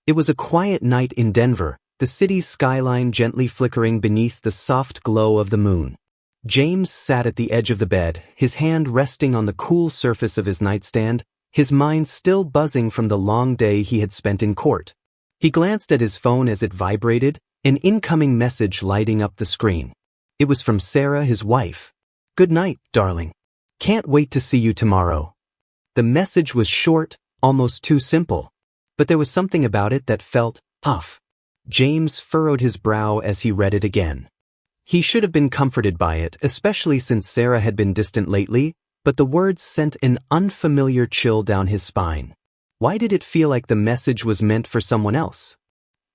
It was a quiet night in Denver, the city's skyline gently flickering beneath the soft glow of the moon. James sat at the edge of the bed, his hand resting on the cool surface of his nightstand, his mind still buzzing from the long day he had spent in court. He glanced at his phone as it vibrated, an incoming message lighting up the screen. It was from Sarah, his wife. "Good night, darling. Can't wait to see you tomorrow." The message was short, almost too simple. But there was something about it that felt off. James furrowed his brow as he read it again. He should have been comforted by it, especially since Sarah had been distant lately, but the words sent an unfamiliar chill down his spine. Why did it feel like the message was meant for someone else?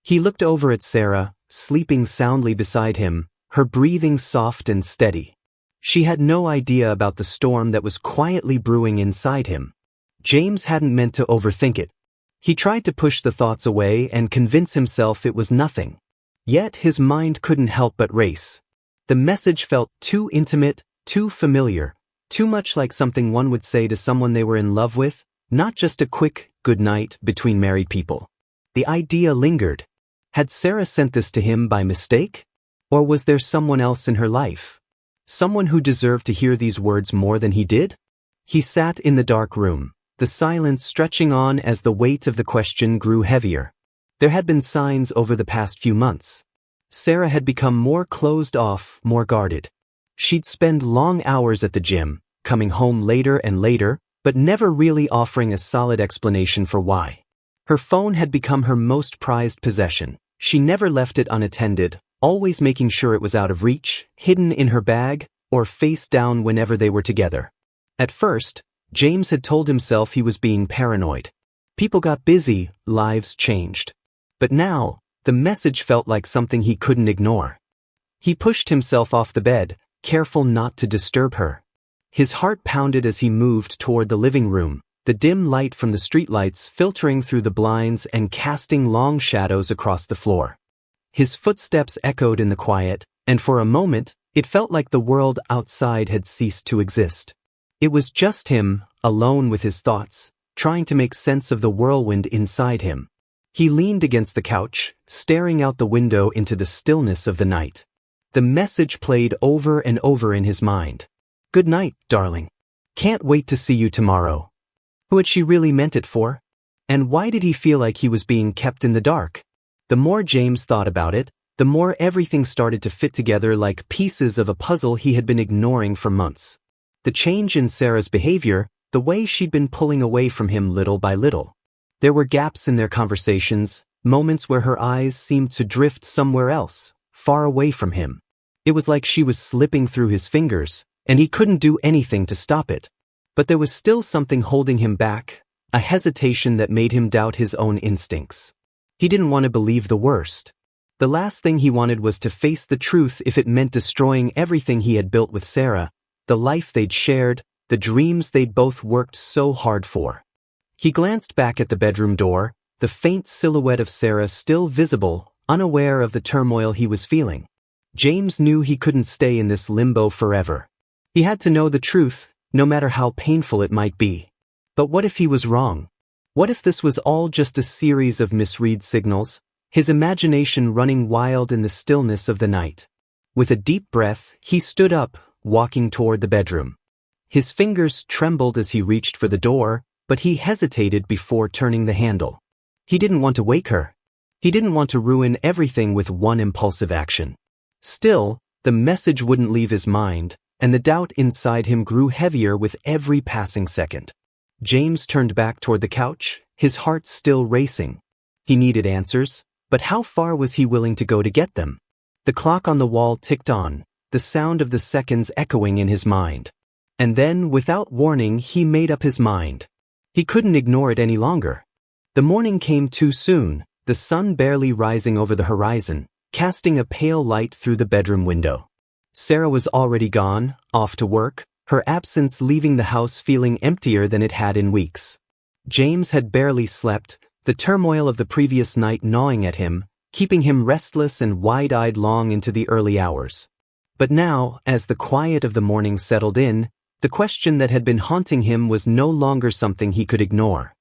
He looked over at Sarah, sleeping soundly beside him, her breathing soft and steady. She had no idea about the storm that was quietly brewing inside him. James hadn't meant to overthink it. He tried to push the thoughts away and convince himself it was nothing. Yet his mind couldn't help but race. The message felt too intimate, too familiar, too much like something one would say to someone they were in love with, not just a quick good night between married people. The idea lingered. Had Sarah sent this to him by mistake? Or was there someone else in her life? Someone who deserved to hear these words more than he did? He sat in the dark room, the silence stretching on as the weight of the question grew heavier. There had been signs over the past few months. Sarah had become more closed off, more guarded. She'd spend long hours at the gym, coming home later and later, but never really offering a solid explanation for why. Her phone had become her most prized possession. She never left it unattended, always making sure it was out of reach, hidden in her bag, or face down whenever they were together. At first, James had told himself he was being paranoid. People got busy, lives changed. But now, the message felt like something he couldn't ignore. He pushed himself off the bed, careful not to disturb her. His heart pounded as he moved toward the living room, the dim light from the streetlights filtering through the blinds and casting long shadows across the floor. His footsteps echoed in the quiet, and for a moment, it felt like the world outside had ceased to exist. It was just him, alone with his thoughts, trying to make sense of the whirlwind inside him. He leaned against the couch, staring out the window into the stillness of the night. The message played over and over in his mind. "Good night, darling. Can't wait to see you tomorrow." Who had she really meant it for? And why did he feel like he was being kept in the dark? The more James thought about it, the more everything started to fit together like pieces of a puzzle he had been ignoring for months. The change in Sarah's behavior, the way she'd been pulling away from him little by little. There were gaps in their conversations, moments where her eyes seemed to drift somewhere else, far away from him. It was like she was slipping through his fingers, and he couldn't do anything to stop it. But there was still something holding him back, a hesitation that made him doubt his own instincts. He didn't want to believe the worst. The last thing he wanted was to face the truth if it meant destroying everything he had built with Sarah, the life they'd shared, the dreams they'd both worked so hard for. He glanced back at the bedroom door, the faint silhouette of Sarah still visible, unaware of the turmoil he was feeling. James knew he couldn't stay in this limbo forever. He had to know the truth, no matter how painful it might be. But what if he was wrong? What if this was all just a series of misread signals, his imagination running wild in the stillness of the night? With a deep breath, he stood up, walking toward the bedroom. His fingers trembled as he reached for the door, but he hesitated before turning the handle. He didn't want to wake her. He didn't want to ruin everything with one impulsive action. Still, the message wouldn't leave his mind, and the doubt inside him grew heavier with every passing second. James turned back toward the couch, his heart still racing. He needed answers, but how far was he willing to go to get them? The clock on the wall ticked on, the sound of the seconds echoing in his mind. And then, without warning, he made up his mind. He couldn't ignore it any longer. The morning came too soon, the sun barely rising over the horizon, casting a pale light through the bedroom window. Sarah was already gone, off to work, her absence leaving the house feeling emptier than it had in weeks. James had barely slept, the turmoil of the previous night gnawing at him, keeping him restless and wide-eyed long into the early hours. But now, as the quiet of the morning settled in, the question that had been haunting him was no longer something he could ignore.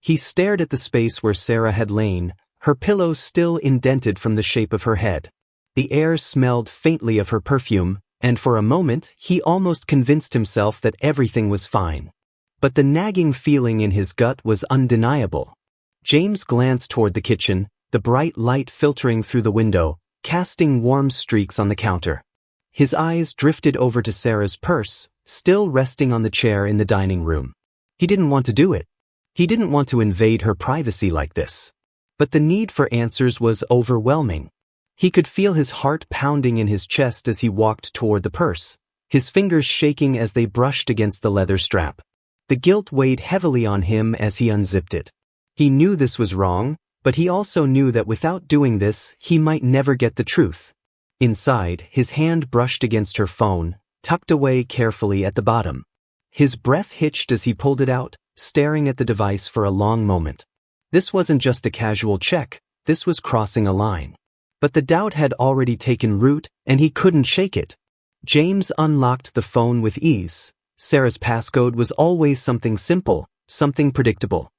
He stared at the space where Sarah had lain, her pillow still indented from the shape of her head. The air smelled faintly of her perfume, and for a moment he almost convinced himself that everything was fine. But the nagging feeling in his gut was undeniable. James glanced toward the kitchen, the bright light filtering through the window, casting warm streaks on the counter. His eyes drifted over to Sarah's purse, still resting on the chair in the dining room. He didn't want to do it. He didn't want to invade her privacy like this. But the need for answers was overwhelming. He could feel his heart pounding in his chest as he walked toward the purse, his fingers shaking as they brushed against the leather strap. The guilt weighed heavily on him as he unzipped it. He knew this was wrong, but he also knew that without doing this, he might never get the truth. Inside, his hand brushed against her phone, tucked away carefully at the bottom. His breath hitched as he pulled it out, staring at the device for a long moment. This wasn't just a casual check, this was crossing a line. But the doubt had already taken root, and he couldn't shake it. James unlocked the phone with ease. Sarah's passcode was always something simple, something predictable.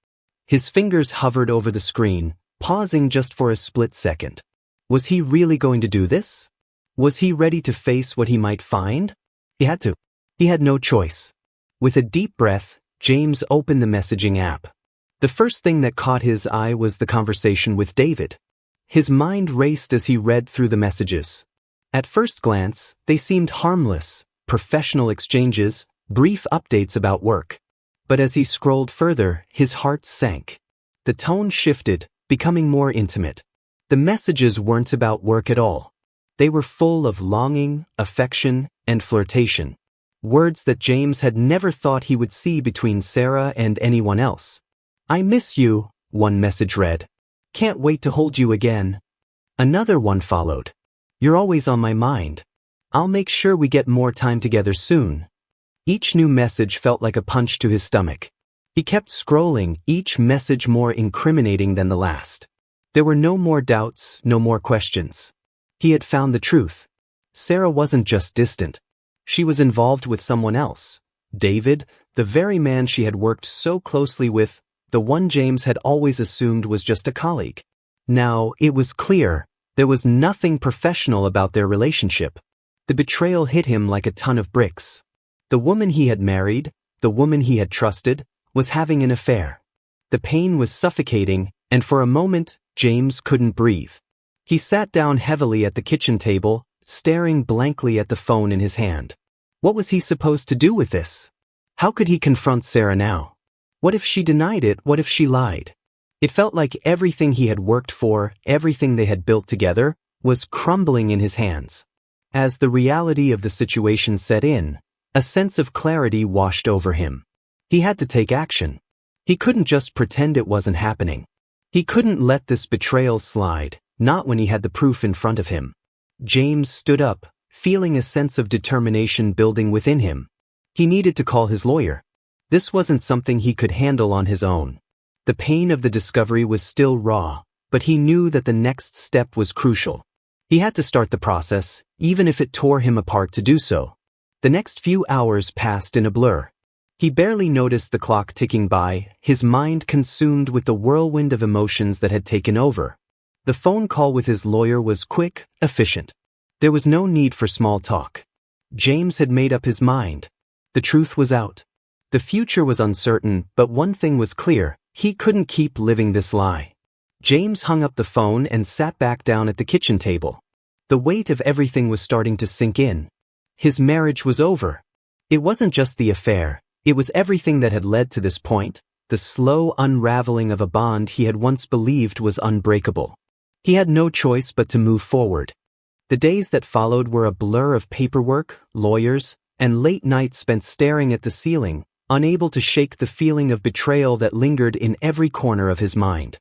His fingers hovered over the screen, pausing just for a split second. Was he really going to do this? Was he ready to face what he might find? He had to. He had no choice. With a deep breath, James opened the messaging app. The first thing that caught his eye was the conversation with David. His mind raced as he read through the messages. At first glance, they seemed harmless, professional exchanges, brief updates about work. But as he scrolled further, his heart sank. The tone shifted, becoming more intimate. The messages weren't about work at all. They were full of longing, affection, and flirtation. Words that James had never thought he would see between Sarah and anyone else. "I miss you," one message read. "Can't wait to hold you again." Another one followed. "You're always on my mind. I'll make sure we get more time together soon." Each new message felt like a punch to his stomach. He kept scrolling, each message more incriminating than the last. There were no more doubts, no more questions. He had found the truth. Sarah wasn't just distant. She was involved with someone else. David, the very man she had worked so closely with, the one James had always assumed was just a colleague. Now, it was clear, there was nothing professional about their relationship. The betrayal hit him like a ton of bricks. The woman he had married, the woman he had trusted, was having an affair. The pain was suffocating, and for a moment, James couldn't breathe. He sat down heavily at the kitchen table, staring blankly at the phone in his hand. What was he supposed to do with this? How could he confront Sarah now? What if she denied it? What if she lied? It felt like everything he had worked for, everything they had built together, was crumbling in his hands. As the reality of the situation set in, a sense of clarity washed over him. He had to take action. He couldn't just pretend it wasn't happening. He couldn't let this betrayal slide, not when he had the proof in front of him. James stood up, feeling a sense of determination building within him. He needed to call his lawyer. This wasn't something he could handle on his own. The pain of the discovery was still raw, but he knew that the next step was crucial. He had to start the process, even if it tore him apart to do so. The next few hours passed in a blur. He barely noticed the clock ticking by, his mind consumed with the whirlwind of emotions that had taken over. The phone call with his lawyer was quick, efficient. There was no need for small talk. James had made up his mind. The truth was out. The future was uncertain, but one thing was clear, he couldn't keep living this lie. James hung up the phone and sat back down at the kitchen table. The weight of everything was starting to sink in. His marriage was over. It wasn't just the affair, it was everything that had led to this point, the slow unraveling of a bond he had once believed was unbreakable. He had no choice but to move forward. The days that followed were a blur of paperwork, lawyers, and late nights spent staring at the ceiling, unable to shake the feeling of betrayal that lingered in every corner of his mind.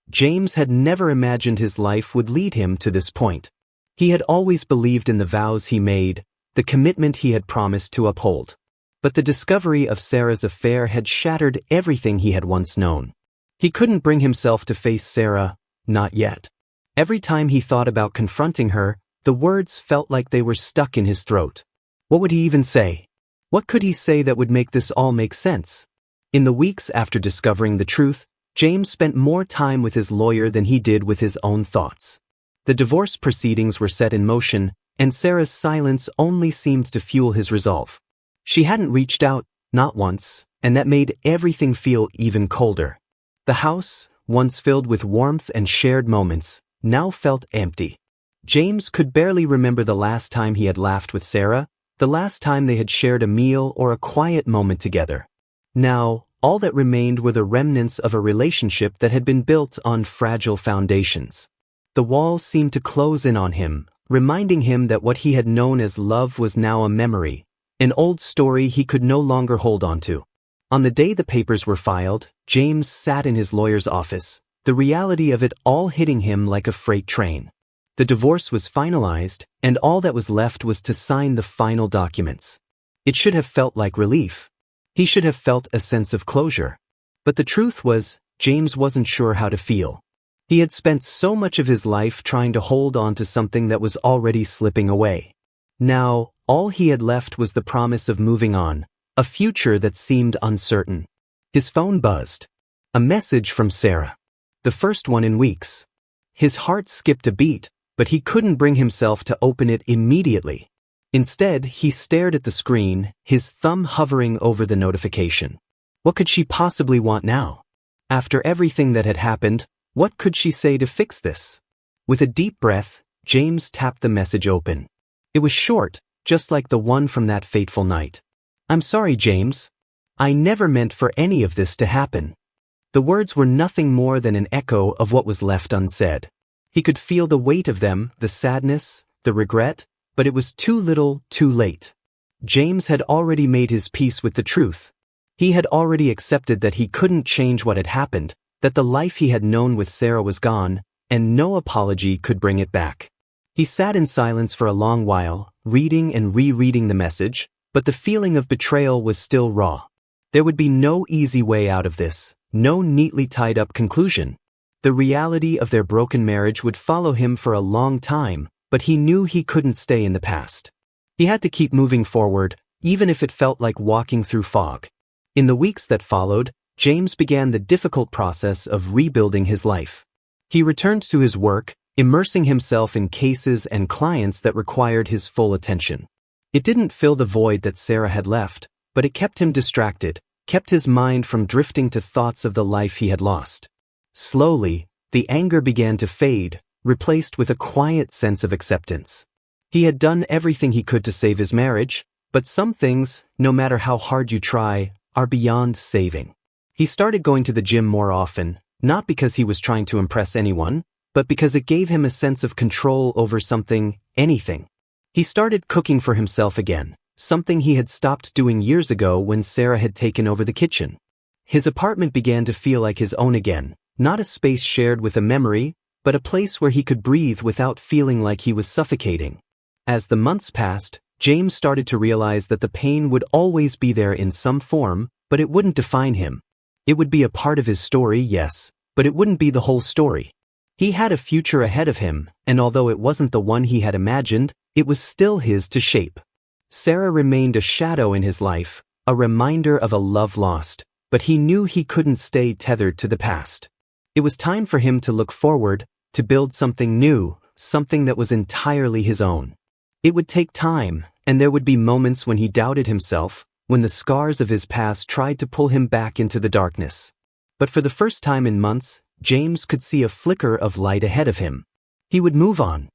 James had never imagined his life would lead him to this point. He had always believed in the vows he made, the commitment he had promised to uphold. But the discovery of Sarah's affair had shattered everything he had once known. He couldn't bring himself to face Sarah, not yet. Every time he thought about confronting her, the words felt like they were stuck in his throat. What would he even say? What could he say that would make this all make sense? In the weeks after discovering the truth, James spent more time with his lawyer than he did with his own thoughts. The divorce proceedings were set in motion, and Sarah's silence only seemed to fuel his resolve. She hadn't reached out, not once, and that made everything feel even colder. The house, once filled with warmth and shared moments, now felt empty. James could barely remember the last time he had laughed with Sarah, the last time they had shared a meal or a quiet moment together. Now, all that remained were the remnants of a relationship that had been built on fragile foundations. The walls seemed to close in on him, reminding him that what he had known as love was now a memory, an old story he could no longer hold on to. On the day the papers were filed, James sat in his lawyer's office, the reality of it all hitting him like a freight train. The divorce was finalized, and all that was left was to sign the final documents. It should have felt like relief. He should have felt a sense of closure. But the truth was, James wasn't sure how to feel. He had spent so much of his life trying to hold on to something that was already slipping away. Now, all he had left was the promise of moving on, a future that seemed uncertain. His phone buzzed. A message from Sarah. The first one in weeks. His heart skipped a beat, but he couldn't bring himself to open it immediately. Instead, he stared at the screen, his thumb hovering over the notification. What could she possibly want now? After everything that had happened, what could she say to fix this? With a deep breath, James tapped the message open. It was short, just like the one from that fateful night. "I'm sorry, James. I never meant for any of this to happen." The words were nothing more than an echo of what was left unsaid. He could feel the weight of them, the sadness, the regret, but it was too little, too late. James had already made his peace with the truth. He had already accepted that he couldn't change what had happened, that the life he had known with Sarah was gone, and no apology could bring it back. He sat in silence for a long while, reading and rereading the message, but the feeling of betrayal was still raw. There would be no easy way out of this, no neatly tied-up conclusion. The reality of their broken marriage would follow him for a long time, but he knew he couldn't stay in the past. He had to keep moving forward, even if it felt like walking through fog. In the weeks that followed, James began the difficult process of rebuilding his life. He returned to his work, immersing himself in cases and clients that required his full attention. It didn't fill the void that Sarah had left, but it kept him distracted, kept his mind from drifting to thoughts of the life he had lost. Slowly, the anger began to fade, replaced with a quiet sense of acceptance. He had done everything he could to save his marriage, but some things, no matter how hard you try, are beyond saving. He started going to the gym more often, not because he was trying to impress anyone, but because it gave him a sense of control over anything. He started cooking for himself again, something he had stopped doing years ago when Sarah had taken over the kitchen. His apartment began to feel like his own again, not a space shared with a memory, but a place where he could breathe without feeling like he was suffocating. As the months passed, James started to realize that the pain would always be there in some form, but it wouldn't define him. It would be a part of his story, yes, but it wouldn't be the whole story. He had a future ahead of him, and although it wasn't the one he had imagined, it was still his to shape. Sarah remained a shadow in his life, a reminder of a love lost, but he knew he couldn't stay tethered to the past. It was time for him to look forward, to build something new, something that was entirely his own. It would take time, and there would be moments when he doubted himself, when the scars of his past tried to pull him back into the darkness. But for the first time in months, James could see a flicker of light ahead of him. He would move on.